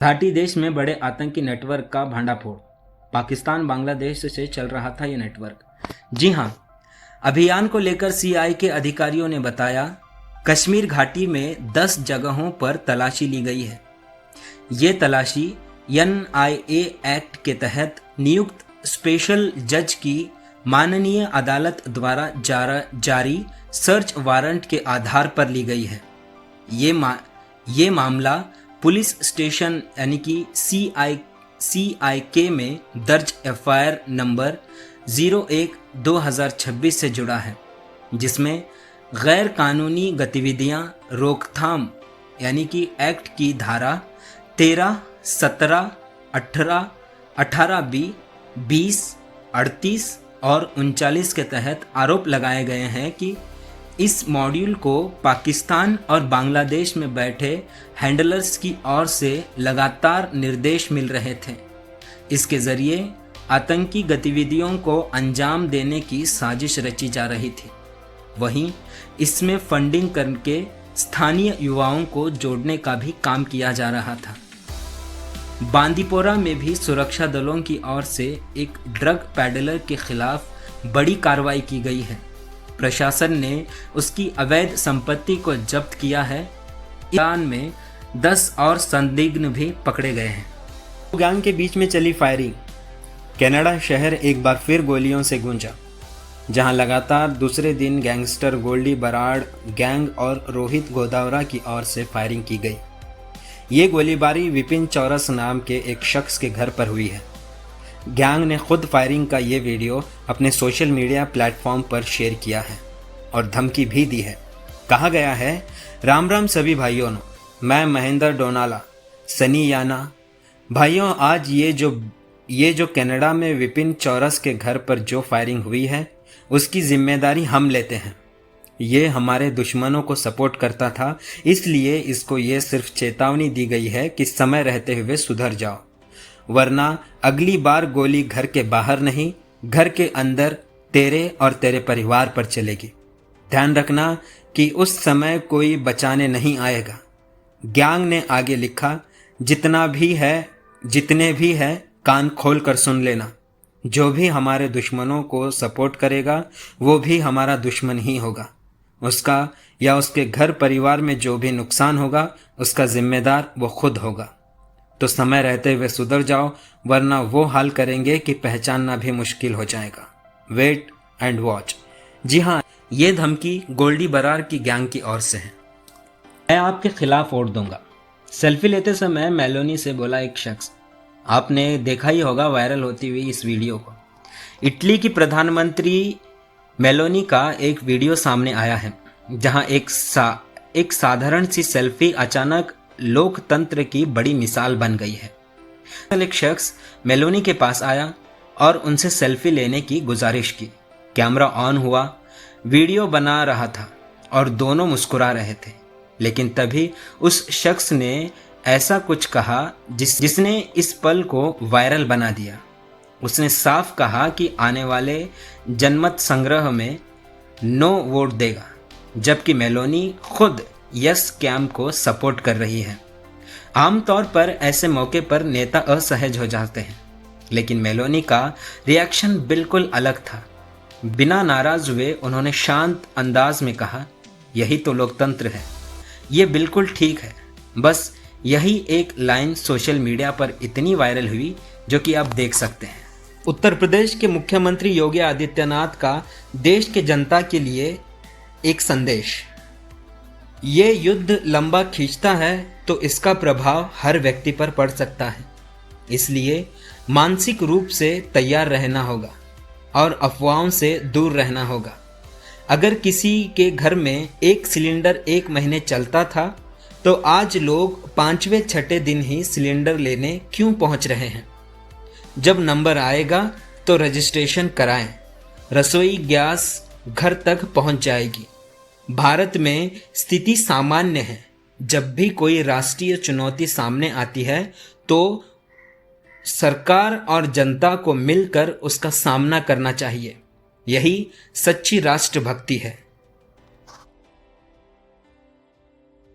घाटी देश में बड़े आतंकी नेटवर्क का भांडाफोड़। पाकिस्तान बांग्लादेश से चल रहा था ये नेटवर्क। जी हाँ, अभियान को लेकर सीआई के अधिकारियों ने बताया, कश्मीर घाटी में 10 जगहों पर तलाशी ली गई है। ये तलाशी NIA एक्ट के तहत नियुक्त स्पेशल जज की माननीय अदालत द्वारा जारी सर्च वारंट के आधार पर ली गई है। ये मामला पुलिस स्टेशन यानी कि CIK में दर्ज FIR नंबर 01/2026 से जुड़ा है, जिसमें गैर कानूनी गतिविधियां रोकथाम यानी कि एक्ट की धारा 13, 17, 18, 18B, 20, 38 और 39 के तहत आरोप लगाए गए हैं कि इस मॉड्यूल को पाकिस्तान और बांग्लादेश में बैठे हैंडलर्स की ओर से लगातार निर्देश मिल रहे थे। इसके ज़रिए आतंकी गतिविधियों को अंजाम देने की साजिश रची जा रही थी। वहीं इसमें फंडिंग करके स्थानीय युवाओं को जोड़ने का भी काम किया जा रहा था। बांदीपोरा में भी सुरक्षा दलों की ओर से एक ड्रग पैडलर के खिलाफ बड़ी कार्रवाई की गई है। प्रशासन ने उसकी अवैध संपत्ति को जब्त किया है। ईरान में 10 और संदिग्ध भी पकड़े गए हैं। गैंग के बीच में चली फायरिंग। कनाडा शहर एक बार फिर गोलियों से गूंजा, जहां लगातार दूसरे दिन गैंगस्टर गोल्डी बराड़ गैंग और रोहित गोदावरा की ओर से फायरिंग की गई। ये गोलीबारी विपिन चौरस नाम के एक शख्स के घर पर हुई है। गैंग ने खुद फायरिंग का ये वीडियो अपने सोशल मीडिया प्लेटफॉर्म पर शेयर किया है और धमकी भी दी है। कहा गया है, राम राम सभी भाइयों, मैं महेंद्र डोनाला सनी याना। भाइयों, आज ये जो कनाडा में विपिन चौरस के घर पर जो फायरिंग हुई है, उसकी जिम्मेदारी हम लेते हैं। ये हमारे दुश्मनों को सपोर्ट करता था, इसलिए इसको ये सिर्फ चेतावनी दी गई है कि समय रहते हुए सुधर जाओ, वरना अगली बार गोली घर के बाहर नहीं, घर के अंदर तेरे और तेरे परिवार पर चलेगी। ध्यान रखना कि उस समय कोई बचाने नहीं आएगा। गैंग ने आगे लिखा, जितने भी है कान खोल कर सुन लेना। जो भी हमारे दुश्मनों को सपोर्ट करेगा वो भी हमारा दुश्मन ही होगा। उसका या उसके घर परिवार में जो भी नुकसान होगा उसका जिम्मेदार वो खुद होगा। तो समय रहते हुए सुधर जाओ, वरना वो हाल करेंगे कि पहचानना भी मुश्किल हो जाएगा। Wait and watch. जी हाँ, ये धमकी गोल्डी बराड़ की गैंग की ओर से है। मैं आपके खिलाफ वोट दूंगा, सेल्फी लेते समय मेलोनी से बोला एक शख्स। आपने देखा ही होगा वायरल होती हुई इस वीडियो को। इटली की प्रधानमंत्री मेलोनी का एक वीडियो सामने आया है, जहां एक साधारण सी सेल्फी अचानक लोकतंत्र की बड़ी मिसाल बन गई है। एक शख्स मेलोनी के पास आया और उनसे सेल्फी लेने की गुजारिश की। कैमरा ऑन हुआ, वीडियो बना रहा था और दोनों मुस्कुरा रहे थे। लेकिन तभी उस शख्स ने ऐसा कुछ कहा जिसने इस पल को वायरल बना दिया। उसने साफ कहा कि आने वाले जनमत संग्रह में नो वोट देगा, जबकि मेलोनी खुद यस कैंप को सपोर्ट कर रही है। आमतौर पर ऐसे मौके पर नेता असहज हो जाते हैं, लेकिन मेलोनी का रिएक्शन बिल्कुल अलग था। बिना नाराज हुए उन्होंने शांत अंदाज में कहा, यही तो लोकतंत्र है, ये बिल्कुल ठीक है। बस यही एक लाइन सोशल मीडिया पर इतनी वायरल हुई, जो कि आप देख सकते हैं। उत्तर प्रदेश के मुख्यमंत्री योगी आदित्यनाथ का देश के जनता के लिए एक संदेश। ये युद्ध लंबा खींचता है तो इसका प्रभाव हर व्यक्ति पर पड़ सकता है, इसलिए मानसिक रूप से तैयार रहना होगा और अफवाहों से दूर रहना होगा। अगर किसी के घर में एक सिलेंडर 1 महीने चलता था, तो आज लोग 5वें-6ठे दिन ही सिलेंडर लेने क्यों पहुंच रहे हैं? जब नंबर आएगा तो रजिस्ट्रेशन कराएं। रसोई गैस घर तक पहुंच जाएगी। भारत में स्थिति सामान्य है। जब भी कोई राष्ट्रीय चुनौती सामने आती है तो सरकार और जनता को मिलकर उसका सामना करना चाहिए। यही सच्ची राष्ट्रभक्ति है।